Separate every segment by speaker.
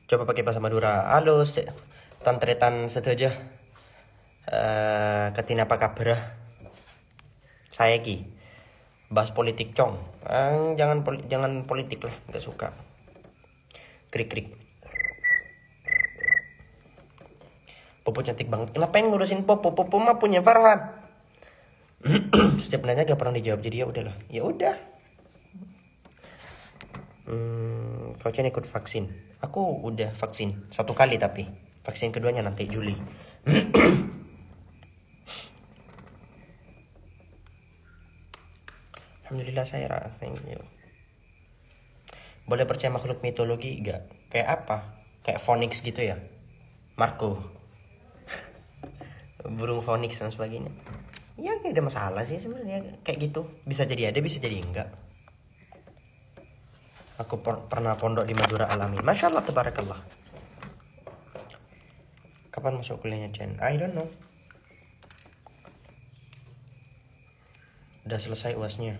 Speaker 1: Coba pakai bahasa Madura. Halo, tantretan sedaja. Katina apa kabar? Saya Ki. Bahas politik cong. Jangan politik lah, nggak suka. Krik. Popo cantik banget. Kenapa yang ngurusin Popo? Popo mah punya Farhan. Setiap nanya gak pernah dijawab, jadi ya udahlah. Ya udah. Kocen ikut vaksin. Aku udah vaksin 1 kali, tapi vaksin keduanya nanti Juli. Alhamdulillah saya thank you. Boleh percaya makhluk mitologi gak? Kayak apa? Kayak Phoenix gitu ya? Marco. Burung Phoenix dan sebagainya. Ya gak ada masalah sih sebenarnya kayak gitu. Bisa jadi ada, bisa jadi enggak. Aku pernah pondok di Madura Alamin. Masya Allah, tabarakallah. Kapan masuk kuliahnya Chen? I don't know. Udah selesai UASnya.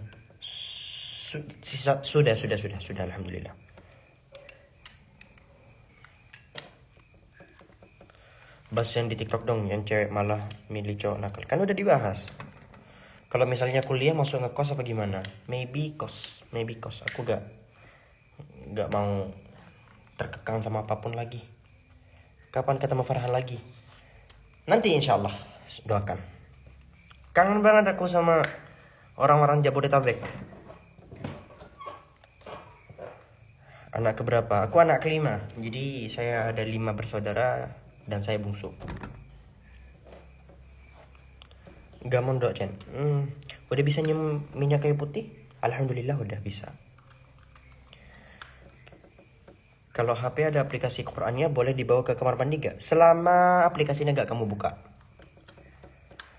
Speaker 1: Sudah alhamdulillah. Bahas yang di TikTok dong, yang cewek malah milih cowok nakal. Kan udah dibahas. Kalau misalnya kuliah masuk ngekos apa gimana? Maybe kos. Aku gak mau terkekang sama apapun lagi. Kapan ketemu Farhan lagi? Nanti insya Allah, doakan. Kangen banget aku sama orang-orang Jabodetabek. Anak keberapa? Aku anak kelima. Jadi saya ada 5 bersaudara dan saya bungsu. Gak mondok Chen. Udah bisa nyium minyak kayu putih? Alhamdulillah udah bisa. Kalau HP ada aplikasi Qur'annya boleh dibawa ke kamar mandi gak? Selama aplikasinya gak kamu buka.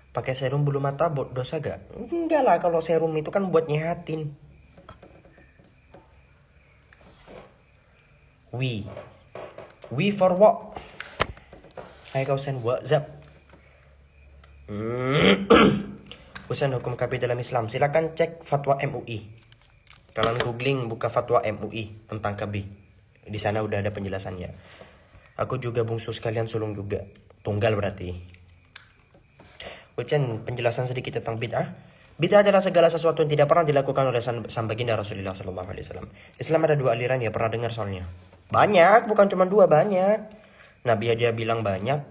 Speaker 1: Pakai serum bulu mata dosa gak? Enggak lah, kalau serum itu kan buat nyehatin. We for what? Hai kau send WhatsApp. Urusan hukum KB dalam Islam. Silakan cek fatwa MUI. Kalian googling buka fatwa MUI tentang KB. Di sana udah ada penjelasannya. Aku juga bungsu sekalian sulung juga. Tunggal berarti. Ujian penjelasan sedikit tentang bid'ah. Bid'ah adalah segala sesuatu yang tidak pernah dilakukan oleh sang baginda Rasulullah SAW. Islam ada 2 aliran ya, pernah dengar soalnya. Banyak, bukan cuma 2, banyak. Nabi aja bilang banyak.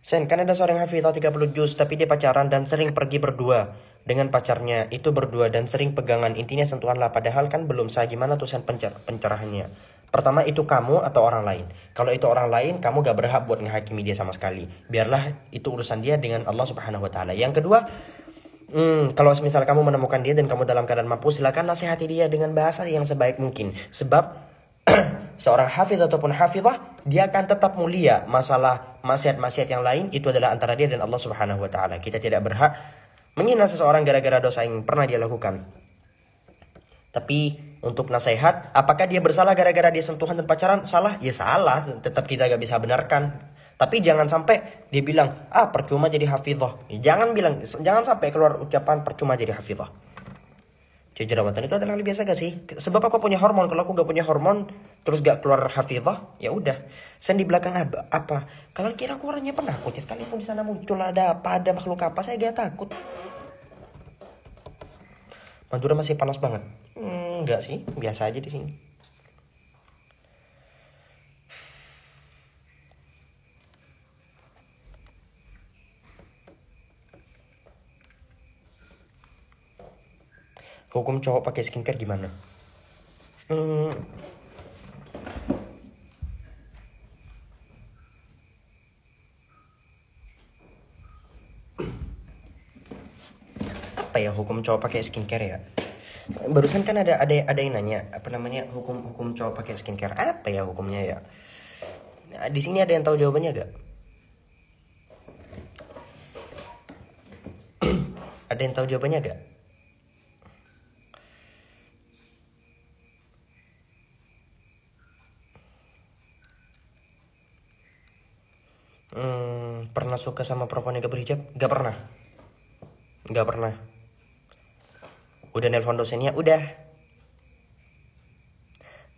Speaker 1: Sen, kan ada seorang hafizah 30 juz tapi dia pacaran dan sering pergi berdua dengan pacarnya. Itu berdua dan sering pegangan, intinya sentuhan lah. Padahal kan belum sah. Gimana tuh Sen pencerahannya? Pertama, itu kamu atau orang lain? Kalau itu orang lain, kamu gak berhak buat menghakimi dia sama sekali. Biarlah itu urusan dia dengan Allah Subhanahu Wa Taala. Yang kedua, kalau misal kamu menemukan dia dan kamu dalam keadaan mampu, silakan nasihati dia dengan bahasa yang sebaik mungkin. Sebab seorang hafiz ataupun hafizah, dia akan tetap mulia. Masalah maksiat-maksiat yang lain itu adalah antara dia dan Allah Subhanahu Wa Taala. Kita tidak berhak menghina seseorang gara-gara dosa yang pernah dia lakukan. Tapi untuk nasihat, apakah dia bersalah gara-gara dia sentuhan dan pacaran? Salah? Ya salah, tetap kita gak bisa benarkan. Tapi jangan sampai dia bilang, percuma jadi hafizah. Jangan sampai keluar ucapan percuma jadi hafizah. Jerawatan itu adalah hal biasa gak sih? Sebab aku punya hormon. Kalau aku gak punya hormon, terus gak keluar hafizah, ya udah. Sen di belakang apa? Kalian kira aku orangnya penakut? Sekalipun di sana muncul ada makhluk apa, saya gak takut. Madura masih panas banget. Enggak sih, biasa aja di sini. Hukum cowok pakai skincare gimana? Apa ya hukum cowok pakai skincare ya? Barusan kan ada yang nanya apa namanya hukum cowok pakai skincare, apa ya hukumnya ya? Nah, di sini ada yang tahu jawabannya gak? Ada yang tahu jawabannya gak? Pernah suka sama perempuan yang gak berhijab? Gak pernah. Gak pernah. Udah nelpon dosennya, udah.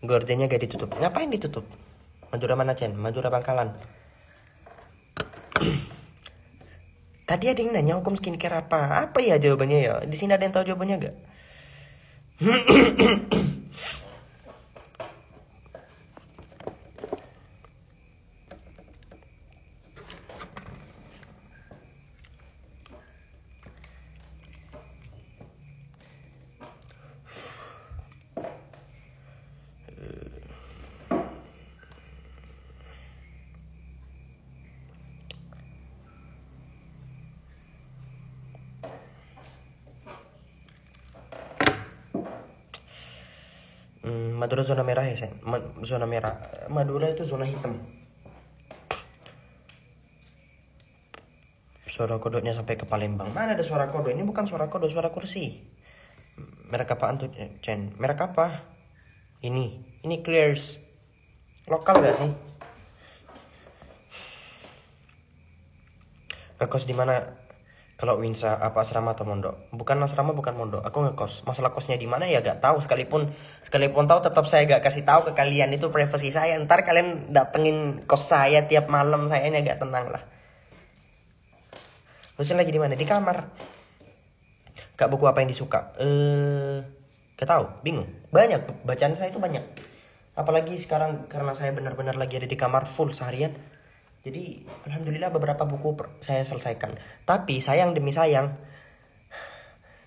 Speaker 1: Gordennya gak ditutup. Ngapain ditutup? Madura mana, Chen? Madura Bangkalan. Tadi ada yang nanya hukum skincare apa? Apa ya jawabannya ya? Di sini ada yang tahu jawabannya gak? Madura zona merah ya, Sen? Zona merah. Madura itu zona hitam. Suara kodoknya sampai ke Palembang. Mana ada suara kodok? Ini bukan suara kodok, suara kursi. Merek apaan tuh, Chen? Merek apa? Ini Clears. Lokal gak sih? Ngekos di mana? Kalau Winsa apa asrama atau mondok? Bukan asrama, bukan mondok. Aku ngekos. Masalah kosnya di mana ya gak tahu. Sekalipun tahu, tetap saya gak kasih tahu ke kalian. Itu privasi saya. Ntar kalian datengin kos saya tiap malam, saya ini agak tenang lah. Terus lagi di mana? Di kamar. Kak, buku apa yang disuka? Gak tahu, bingung. Banyak, bacaan saya itu banyak. Apalagi sekarang karena saya benar-benar lagi ada di kamar full seharian. Jadi alhamdulillah beberapa buku saya selesaikan. Tapi sayang demi sayang,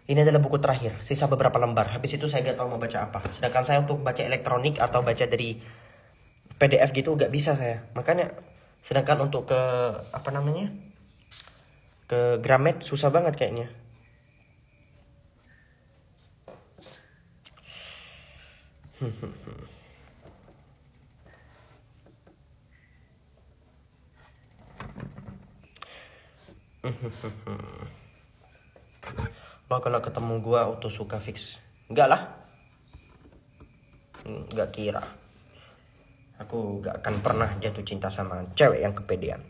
Speaker 1: ini adalah buku terakhir. Sisa beberapa lembar. Habis itu saya gak tahu mau baca apa. Sedangkan saya untuk baca elektronik atau baca dari PDF gitu gak bisa saya. Makanya sedangkan untuk ke apa namanya, ke Gramet susah banget kayaknya. Lo kalau ketemu gua auto suka fix? Enggak lah. Enggak kira. Aku gak akan pernah jatuh cinta sama cewek yang kepedean.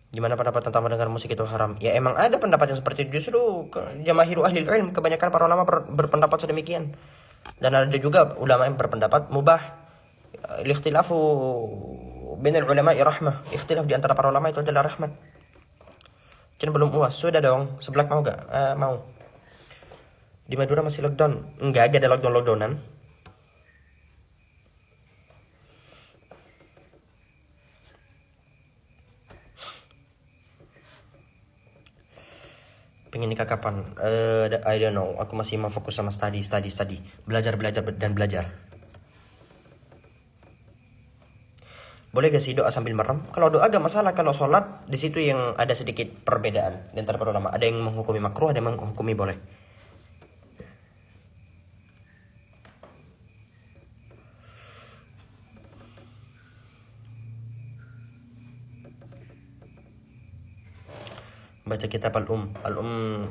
Speaker 1: Gimana pendapat tentang mendengar musik itu haram? Ya emang ada pendapat yang seperti itu. Justru jamaahiru ahli ilm, kebanyakan para ulama berpendapat sedemikian. Dan ada juga ulama yang berpendapat mubah. Ikhtilafu bainal ulama rahmah. Ikhtilaf di antara para ulama itu adalah rahmat. Jadi belum UAS. Sudah dong. Seblak mau gak? Mau. Di Madura masih lockdown? Enggak, ada lockdownan. Pengen nikah kapan? I don't know. Aku masih mau fokus sama study. Belajar dan belajar. Boleh gak sih doa sambil merem? Kalau doa gak masalah. Kalau sholat, di situ yang ada sedikit perbedaan di antara para ulama. Ada yang menghukumi makruh, ada yang menghukumi boleh. Baca kitab Al-Um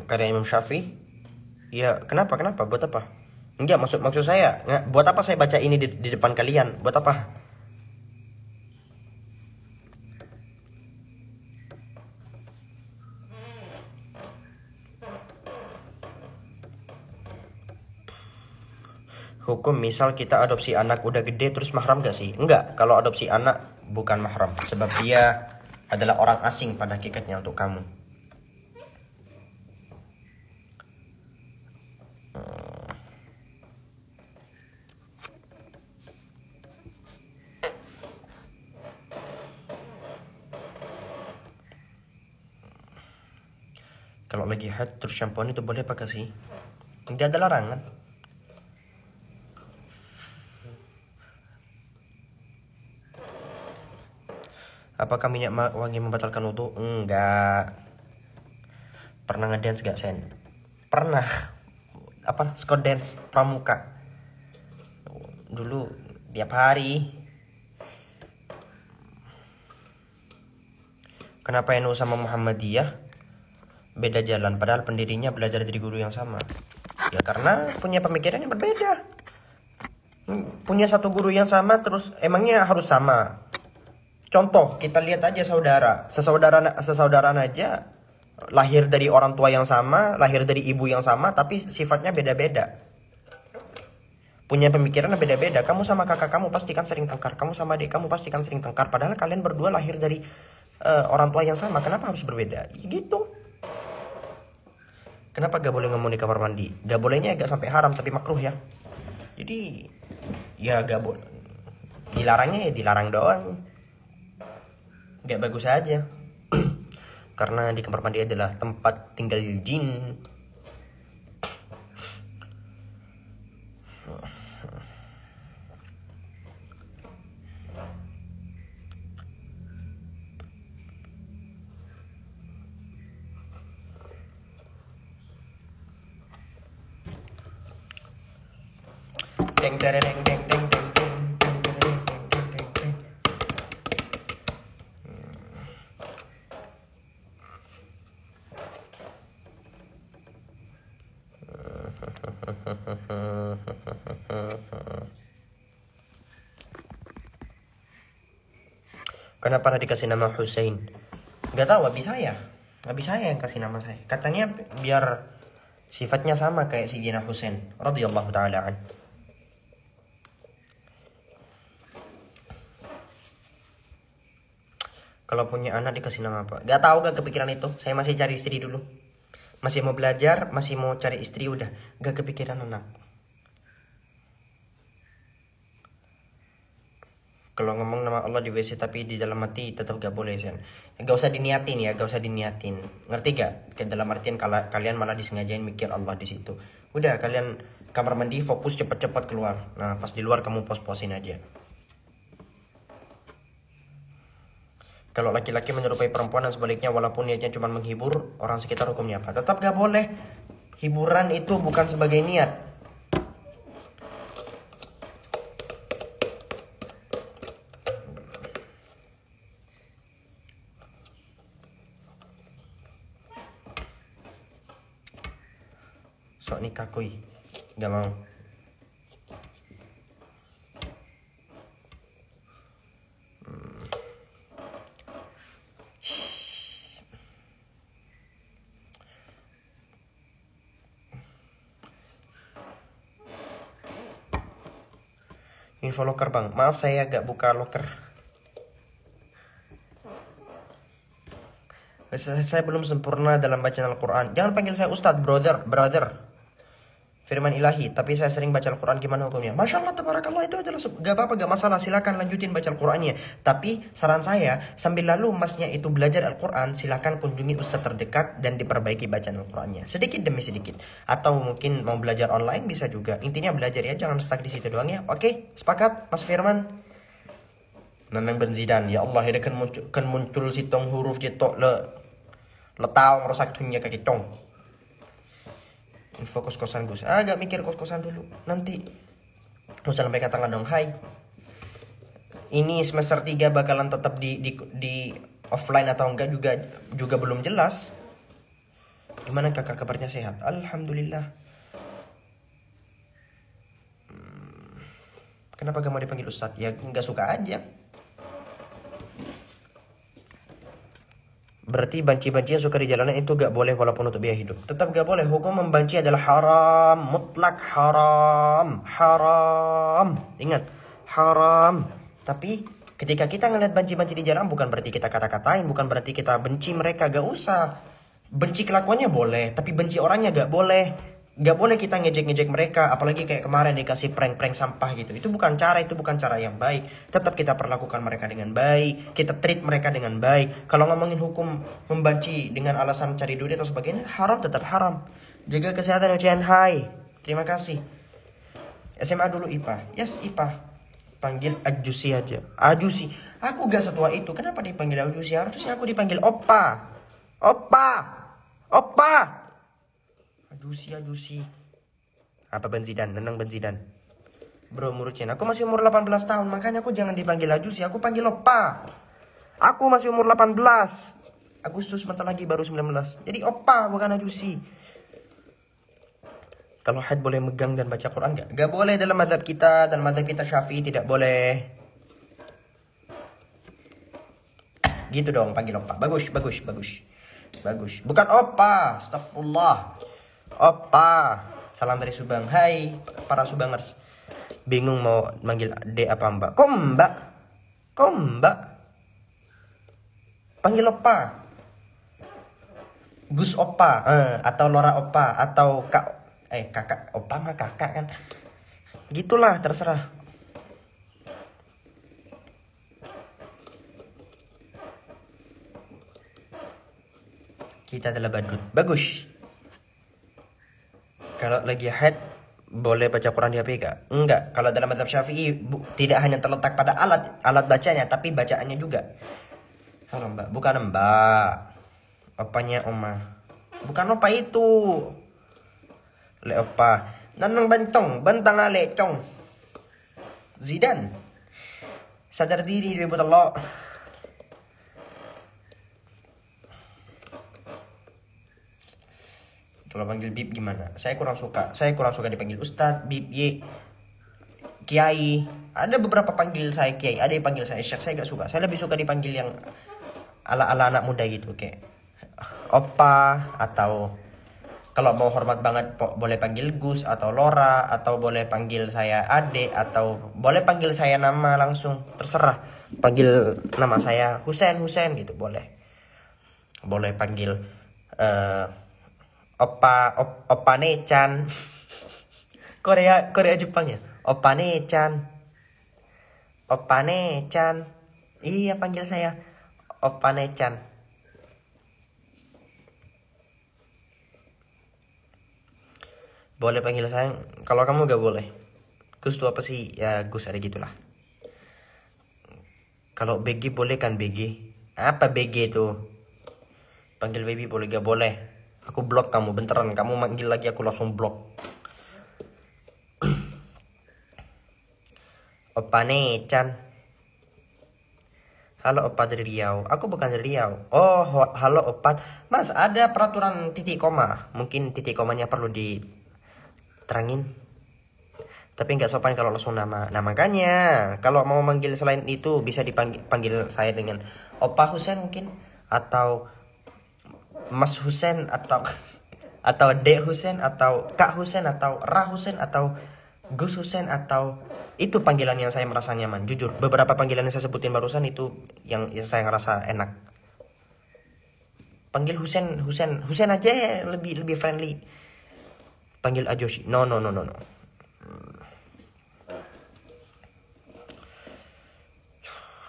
Speaker 1: karya Imam Syafi'i. Ya, kenapa? Buat apa? Enggak, maksud saya, buat apa saya baca ini di depan kalian? Buat apa? Hukum misal kita adopsi anak udah gede terus mahram gak sih? Enggak, kalau adopsi anak bukan mahram. Sebab dia adalah orang asing pada hakikatnya untuk kamu. Kalau lagi haid terus shampooan itu boleh pakai sih? Tidak ada larangan. Apakah minyak wangi membatalkan wudu? Enggak. Pernah ngedance gak, Sen? Pernah. Apa? Scott dance pramuka. Dulu tiap hari. Kenapa NU sama Muhammadiyah beda jalan? Padahal pendirinya belajar dari guru yang sama. Ya karena punya pemikiran yang berbeda. Punya satu guru yang sama terus emangnya harus sama. Contoh, kita lihat aja sesaudaraan aja lahir dari orang tua yang sama, lahir dari ibu yang sama, tapi sifatnya beda-beda. Punya pemikiran beda-beda. Kamu sama kakak kamu pastikan sering tengkar, kamu sama adik kamu pastikan sering tengkar. Padahal kalian berdua lahir dari orang tua yang sama. Kenapa harus berbeda? Gitu. Kenapa gak boleh ngomong di kamar mandi? Gak bolehnya agak sampai haram tapi makruh ya. Jadi ya gak boleh. Dilarangnya ya dilarang doang. Gak bagus aja. Karena di kamar mandi adalah tempat tinggal jin. Deng deng deng deng deng deng. Kenapa pernah dikasih nama Hussein? Gak tahu, habis saya yang kasih nama saya. Katanya biar sifatnya sama kayak Sayyidina Husain radhiyallahu taala an. Kalau punya anak dikasih nama apa? Gak tahu, gak kepikiran itu. Saya masih cari istri dulu. Masih mau belajar, masih mau cari istri, udah gak kepikiran anak. Kalau ngomong nama Allah di WC tapi di dalam hati tetap gak boleh, Sen. Gak usah diniatin ya, gak usah diniatin. Ngerti gak? Kayak dalam artian kalau kalian malah disengajain mikir Allah di situ. Udah, kalian kamar mandi fokus cepet-cepet keluar. Nah, pas di luar kamu pos-posin aja. Kalau laki-laki menyerupai perempuan dan sebaliknya walaupun niatnya cuma menghibur orang sekitar, hukumnya apa? Tetap gak boleh. Hiburan itu bukan sebagai niat. Sok nikah kuy. Gak mau. Info loker bang, maaf saya gak buka loker. Saya belum sempurna dalam bacaan Al-Quran. Jangan panggil saya Ustadz, brother. Firman ilahi, tapi saya sering baca Al-Quran, gimana hukumnya? Masya Allah, tabarakallah, itu adalah gak apa-apa, gak masalah, silakan lanjutin baca Al-Qurannya. Tapi saran saya, sambil lalu masnya itu belajar Al-Quran, silakan kunjungi ustadz terdekat dan diperbaiki bacaan Al-Qurannya, sedikit demi sedikit. Atau mungkin mau belajar online bisa juga. Intinya belajar ya, jangan stuck di situ doang ya. Oke, sepakat Mas Firman? Nanang Ben Zidan, ya Allah, ada kan muncul sitong huruf cetok le tahu merusak dunia kaki cong. Info kos-kosan Gus. Agak mikir kos-kosan dulu. Nanti usah sampai katakan dong, hai. Ini semester 3 bakalan tetap di offline atau enggak juga belum jelas. Gimana kakak, kabarnya sehat? Alhamdulillah. Kenapa gak mau dipanggil Ustadz? Ya nggak suka aja. Berarti banci-banci yang suka di jalanan itu gak boleh walaupun untuk biaya hidup. Tetap gak boleh. Hukum membanci adalah haram. Mutlak haram. Haram. Ingat. Haram. Tapi ketika kita ngeliat banci-banci di jalan, bukan berarti kita kata-katain. Bukan berarti kita benci mereka. Gak usah. Benci kelakuannya boleh. Tapi benci orangnya gak boleh. Gak boleh kita ngejek-ngejek mereka. Apalagi kayak kemarin dikasih prank-prank sampah gitu. Itu bukan cara yang baik. Tetap kita perlakukan mereka dengan baik. Kita treat mereka dengan baik. Kalau ngomongin hukum membanci dengan alasan cari duit atau sebagainya, haram, tetap haram. Jaga kesehatan ujian, hai. Terima kasih. SMA dulu IPA. Yes, IPA. Panggil Ajusi aja. Ajusi. Aku gak setua itu. Kenapa dipanggil Ajusi? Harusnya aku dipanggil Opa. Opa. Opa. Ajusi. Apa Ben Zidan? Nenang Ben Zidan. Bro, murucin. Aku masih umur 18 tahun. Makanya aku jangan dipanggil Ajusi. Aku panggil Opa. Aku masih umur 18. Agustus bentar lagi baru 19. Jadi Opa bukan Ajusi. Kalau haid boleh megang dan baca Quran nggak? Nggak boleh dalam mazhab kita, dan mazhab kita Syafi'i tidak boleh. Gitu dong panggil opa. Bagus. Bukan opa, astagfirullah. Opa. Salam dari Subang. Hai para Subangers. Bingung mau manggil D apa mbak? Kok mbak? Panggil opa. Gus opa, atau Lora opa, atau kakak. Opa mah kakak kan. Gitulah, terserah. Kita adalah badut. Bagus. Kalau lagi haid boleh baca Quran di HP gak? Enggak. Kalau dalam mazhab Syafi'i tidak hanya terletak pada alat bacanya, tapi bacaannya juga. Halo mbak, bukan mbak. Opanya oma. Bukan opa itu. Le opa. Nanang bentang ale cong. Zidane. Sadar diri ribut Allah. Kalau panggil Bib gimana? Saya kurang suka dipanggil Ustadz, Bib, Ye, Kiai. Ada beberapa panggil saya Kiai, ada yang panggil saya Syekh. Saya gak suka. Saya lebih suka dipanggil yang ala-ala anak muda gitu, kayak Opa, atau kalau mau hormat banget boleh panggil Gus atau Lora, atau boleh panggil saya Ade, atau boleh panggil saya nama langsung, terserah. Panggil nama saya Husen gitu boleh. Boleh panggil Opa Nechan. Korea Jepang ya. Opa Nechan. Iya, panggil saya Opa Nechan. Boleh panggil sayang. Kalau kamu gak boleh. Gus tuh apa sih? Ya Gus ada gitulah. Kalau BG boleh kan BG? Apa BG itu? Panggil baby boleh gak boleh? Aku blok kamu beneran. Kamu manggil lagi aku langsung blok. Opa Nechan. Halo Opa dari Riau. Aku bukan dari Riau. Oh, halo Opa. Mas, ada peraturan titik koma. Mungkin titik komanya perlu diterangin. Tapi nggak sopan kalau langsung nama. Nah makanya kalau mau manggil selain itu bisa dipanggil saya dengan Opa Husen mungkin, atau Mas Husen, atau Dek Husen, atau Kak Husen, atau Ra Husen, atau Gus Husen, atau itu panggilan yang saya merasa nyaman. Jujur, beberapa panggilan yang saya sebutin barusan itu yang saya ngerasa enak. Panggil Husen aja ya, lebih friendly. Panggil Ajoshi. No.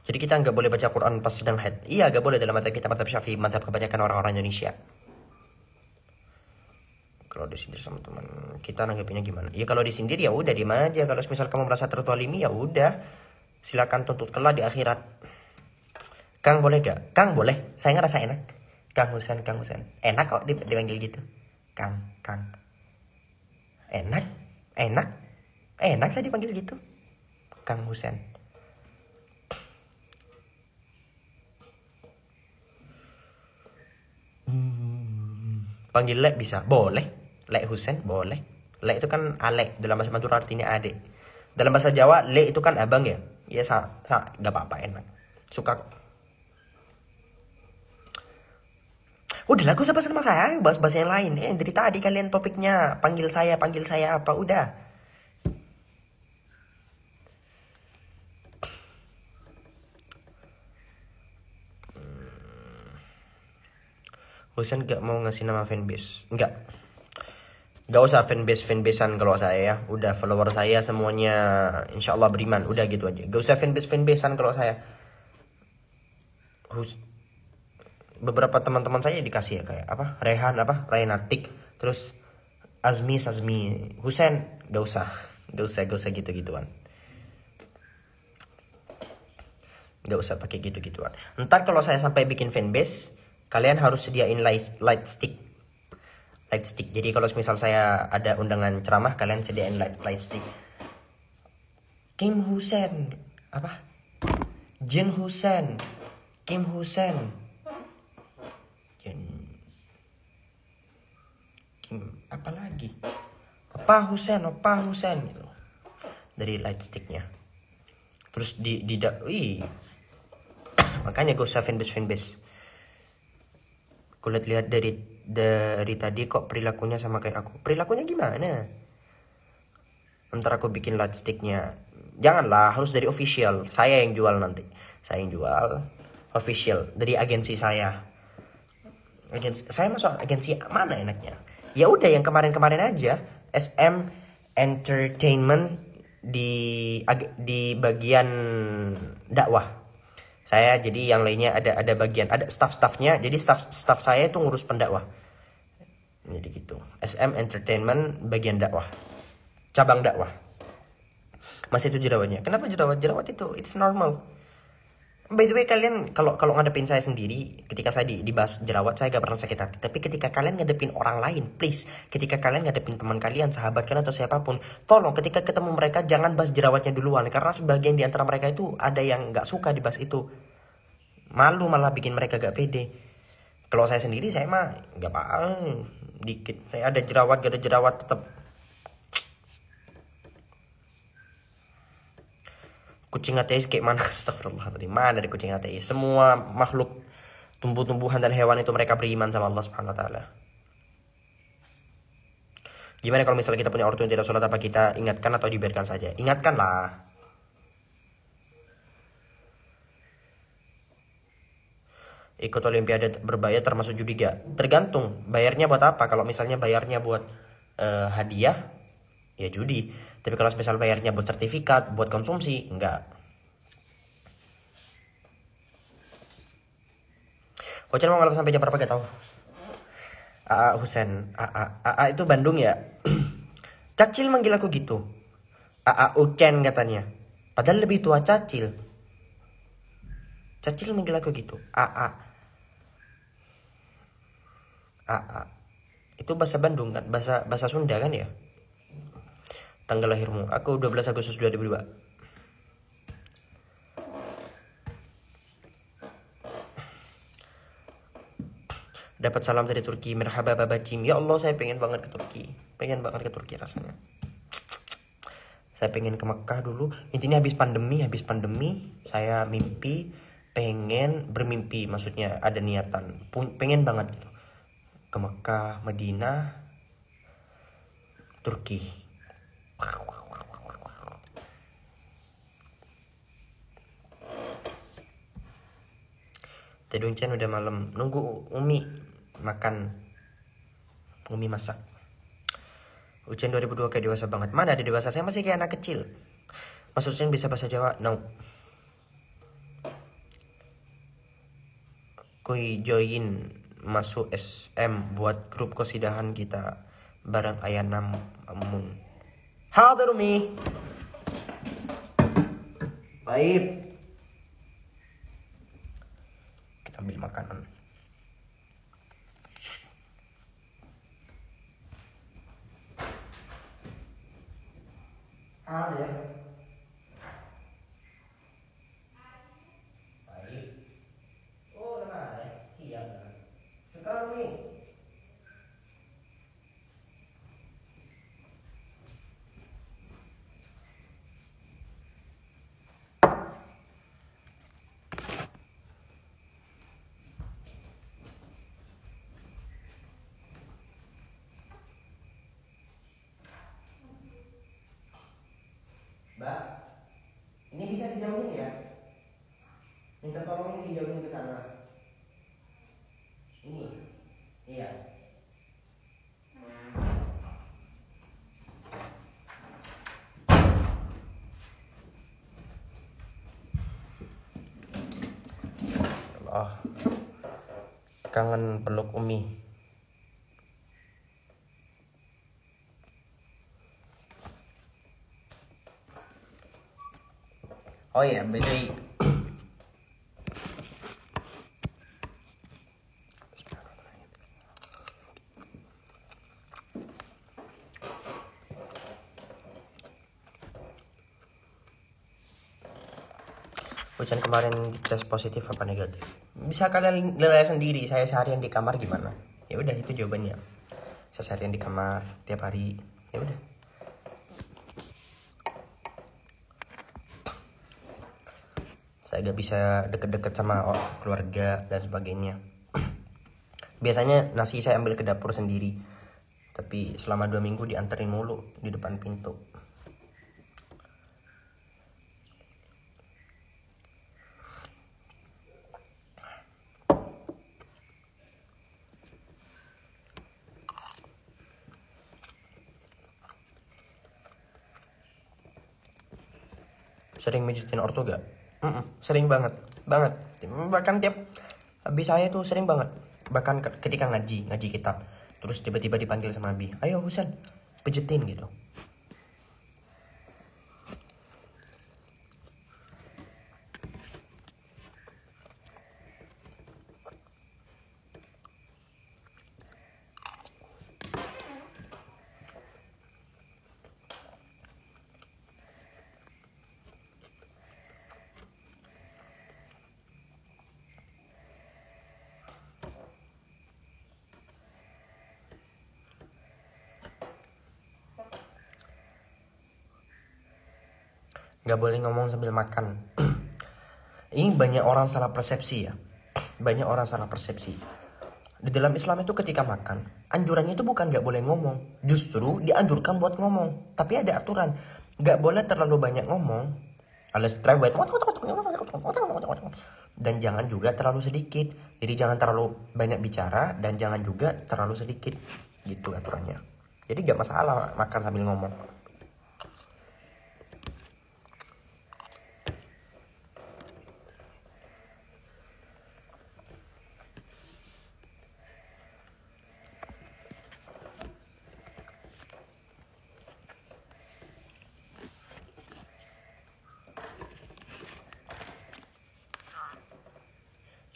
Speaker 1: Jadi kita nggak boleh baca Quran pas sedang haid. Iya, nggak boleh dalam mazhab kita, mazhab Syafi'i, mazhab kebanyakan orang-orang Indonesia. Kalau disindir sama teman kita nanggapinnya gimana? Ya kalau disindir ya udah diem aja. Kalau misal kamu merasa terzalimi ya udah, silakan tuntut kelak di akhirat. Kang boleh gak? Kang boleh. Saya ngerasa enak. Kang Husen. Enak kok dipanggil gitu. Kang. Enak saya dipanggil gitu. Kang Husen. Panggil Lek bisa? Boleh. Lek Husen boleh. Lek itu kan Alek, dalam bahasa Madura artinya adik. Dalam bahasa Jawa Lek itu kan abang ya. Ya gak apa-apa, enak. Suka kok. Udah lah, usah sama saya, bahas-bahas yang lain. Dari tadi kalian topiknya panggil saya apa, udah. Husen gak mau ngasih nama fanbase. Gak usah fanbasean kalau saya ya. Udah follower saya semuanya insya Allah beriman. Udah gitu aja. Gak usah fanbasean kalau saya. Beberapa teman-teman saya dikasih ya, kayak apa? Rehan apa? Rainatik. Terus Azmi. Husen gak usah gitu-gituan. Gak usah pakai gitu-gituan. Ntar kalau saya sampai bikin fanbase, kalian harus sediain light stick. Jadi kalau misal saya ada undangan ceramah, kalian sediain light stick. Kim Husen apa? Jin Husen, Kim Husen, Kim apa lagi? Apa Husen gitu. Dari light sticknya. Terus makanya gue usah fanbase. Gue lihat dari tadi kok perilakunya sama kayak aku. Perilakunya gimana? Ntar aku bikin light sticknya. Janganlah, harus dari official. Saya yang jual nanti. Saya yang jual official dari agensi saya. Saya masuk agensi mana enaknya? Ya udah yang kemarin-kemarin aja. SM Entertainment di bagian dakwah. Saya jadi yang lainnya ada bagian, ada staff-staffnya. Jadi staff saya itu ngurus pendakwah. Jadi gitu. SM Entertainment bagian dakwah. Cabang dakwah. Masih itu jerawatnya. Kenapa jerawat? Jerawat itu it's normal. By the way, kalian kalau ngadepin saya sendiri, ketika saya dibahas jerawat, saya gak pernah sakit hati. Tapi ketika kalian ngadepin orang lain, please, ketika kalian ngadepin teman kalian, sahabat kalian atau siapapun, tolong ketika ketemu mereka jangan bahas jerawatnya duluan, karena sebagian di antara mereka itu ada yang gak suka dibahas itu. Malu malah bikin mereka gak pede. Kalau saya sendiri, saya mah gak apa-apa, dikit. Saya ada jerawat, gak ada jerawat tetap. Kucing ateis kayak mana? Astagfirullahaladzim. Mana dari kucing ateis? Semua makhluk tumbuh-tumbuhan dan hewan itu mereka beriman sama Allah Subhanahu wa taala. Gimana kalau misalnya kita punya ortu yang tidak sholat, apa kita ingatkan atau dibiarkan saja? Ingatkanlah. Ikut olimpiade berbayar termasuk judi gak? Tergantung bayarnya buat apa. Kalau misalnya bayarnya buat hadiah, ya judi. Tapi kalau misal bayarnya buat sertifikat, buat konsumsi, enggak. Hocan mau ngelap sampai jam berapa gak tahu. AA Husen, AA itu Bandung ya. Cacil manggil aku gitu. AA Ucen katanya. Padahal lebih tua Cacil. Cacil manggil aku gitu. AA. Itu bahasa Bandung kan, bahasa Sunda kan ya? Tanggal lahirmu. Aku 12 Agustus 2002. Dapat salam dari Turki. Merhaba babacim. Ya Allah, saya pengen banget ke Turki. Pengen banget ke Turki rasanya. Saya pengen ke Mekah dulu. Intinya habis pandemi saya bermimpi, maksudnya ada niatan. Pengen banget gitu. Ke Mekah, Madinah, Turki. Tadi Uncen udah malam, nunggu Umi makan. Umi masak. Ucen 2002 kayak dewasa banget. Mana ada dewasa, saya masih kayak anak kecil. Mas Ucen bisa bahasa Jawa? No. Kui join masuk SM buat grup kosidahan kita bareng Ayah Namun. Hadir Umi. Baik. Kita ambil makanan. Ada. Baik. Oh, udah ada. Siap. Sekarang nih. Mbak, ini bisa dijauhin ya? Minta tolong ini dijauhin ke sana. Ini, iya. Allah, kangen peluk Umi. Oh iya, BTI. Hujan kemarin tes positif apa negatif? Bisa kalian nilai sendiri. Saya seharian di kamar gimana? Ya udah, itu jawabannya. Saya seharian di kamar tiap hari. Ya udah. gak bisa deket-deket sama keluarga dan sebagainya. Biasanya nasi saya ambil ke dapur sendiri, tapi selama 2 minggu dianterin mulu di depan pintu. Sering mijitin ortu gak? Sering banget. Bahkan tiap Abi saya tuh sering banget. Bahkan ketika ngaji kitab, terus tiba-tiba dipanggil sama Abi, ayo Husan, pijetin gitu. Gak boleh ngomong sambil makan. Ini banyak orang salah persepsi ya. Banyak orang salah persepsi. Di dalam Islam itu ketika makan, anjurannya itu bukan gak boleh ngomong. Justru dianjurkan buat ngomong. Tapi ada aturan. Gak boleh terlalu banyak ngomong, alias cerewet. Dan jangan juga terlalu sedikit. Jadi jangan terlalu banyak bicara dan jangan juga terlalu sedikit. Gitu aturannya. Jadi gak masalah makan sambil ngomong.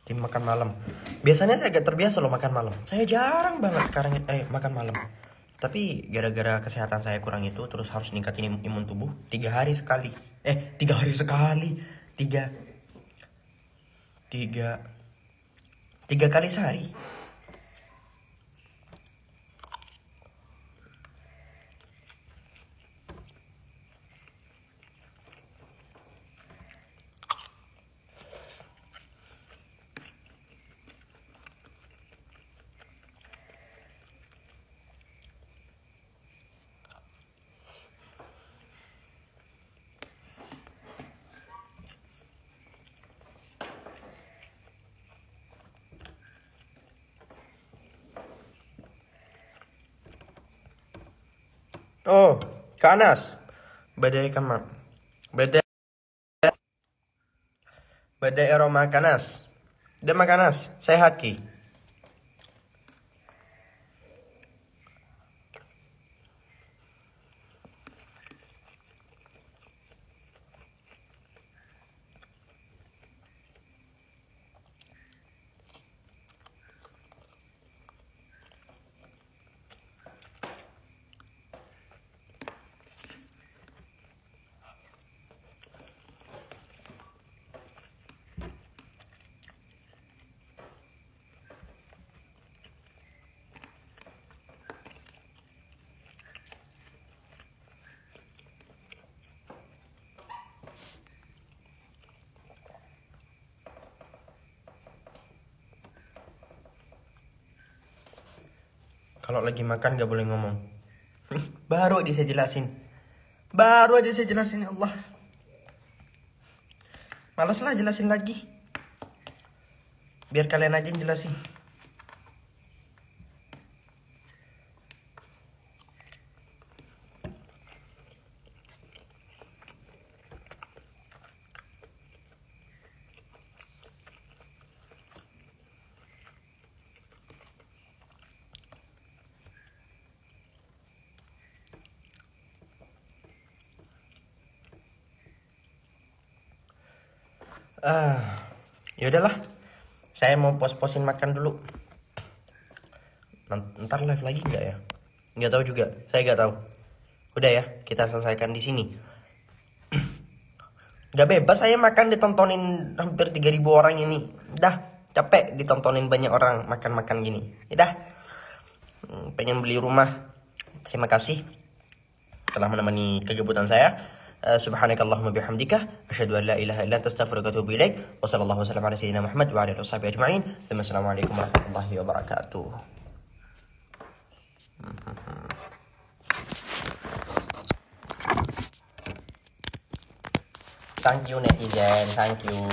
Speaker 1: Tim makan malam. Biasanya saya agak terbiasa loh makan malam. Saya jarang banget sekarang makan malam. Tapi gara-gara kesehatan saya kurang itu, terus harus ningkatin imun tubuh 3 hari sekali. 3 hari sekali. 3 kali sehari. Oh, Kak Anas. Badai kamar. Badai aroma Kanas. Demak Kanas, sehat ki. Kalau lagi makan gak boleh ngomong. Baru aja saya jelasin. Ya Allah. Malas lah jelasin lagi. Biar kalian aja yang jelasin. Ya udahlah. Saya mau pos-posin makan dulu. Ntar live lagi nggak ya? Nggak tahu juga. Saya nggak tahu. Udah ya, kita selesaikan di sini. Gak bebas saya makan ditontonin hampir 3.000 orang ini. Dah, capek ditontonin banyak orang makan-makan gini. Udah. Pengen beli rumah. Terima kasih telah menemani kegabutan saya. Subhanakallahumma bihamdika asyhadu an la ilaha illa anta astaghfiruka wa atubu ilaik. Wa sallallahu wasallam ala sayyidina Muhammad wa ala alihi washabihi ajma'in. Assalamualaikum warahmatullahi wabarakatuh. Thank you netizen, thank you.